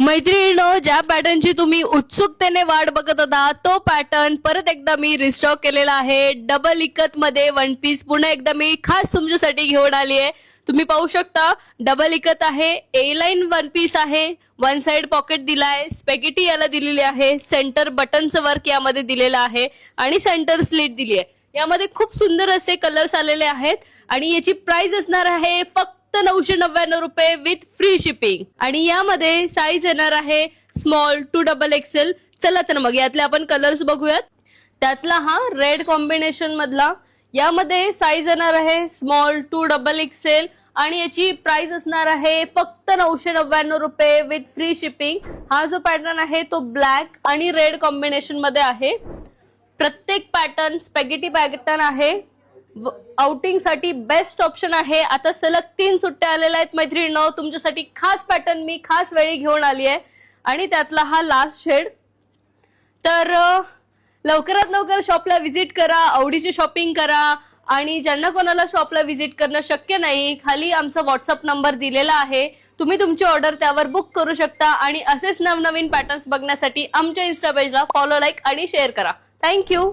मैत्रिणींनो, ज्या पॅटर्नची तुम्ही उत्सुकतेने वाट बघत होता तो पॅटर्न परत एकदा मी रिस्टॉक केलेला आहे. डबल इकत मध्ये वन पीस पुन्हा एकदा मी खास तुमच्यासाठी घेऊन आली आहे. तुम्ही पाहू शकता डबल इकत आहे, ए लाईन वन पीस आहे, वन साइड पॉकेट दिलाय, स्पेगेटी याला दिलेली आहे, सेंटर बटनचं वर्क यामध्ये दिलेलं आहे आणि सेंटर स्लिट दिली आहे. यामध्ये खूप सुंदर असे कलर्स आलेले आहेत आणि याची प्राइस असणार आहे फक्त 999 रुपये विथ फ्री शिपिंग. आणि यामध्ये साईज येणार आहे स्मॉल टू डबल एक्सेल. चला तर मग यातले आपण कलर्स बघूयात. त्यातला हा रेड कॉम्बिनेशन मधला, यामध्ये साईज येणार आहे स्मॉल टू डबल एक्सेल आणि याची प्राइस असणार आहे फक्त 999 रुपये विथ फ्री शिपिंग. हा जो पॅटर्न आहे तो ब्लॅक आणि रेड कॉम्बिनेशन मध्ये आहे. प्रत्येक पॅटर्न स्पॅगेटी पॅटर्न आहे. आउटिंग साठी बेस्ट ऑप्शन आहे. आता सलग 3 सुट्ट्या आलेल्या आहेत मैत्रिणींनो, तुमच्यासाठी खास पॅटर्न मी खास वेळी घेऊन आली आहे आणि त्यातला हा लास्ट शेड. तर लवकरात लवकर शॉपला व्हिजिट करा, आवडीची शॉपिंग करा. आणि ज्यांना कोणाला शॉपला व्हिजिट करणं शक्य नाही, खाली आमचा व्हॉट्सअप नंबर दिलेला आहे, तुम्ही तुमची ऑर्डर त्यावर बुक करू शकता. आणि असेच नवनवीन पॅटर्न्स बघण्यासाठी आमच्या इन्स्टा पेजला फॉलो, लाईक आणि शेअर करा. थँक्यू.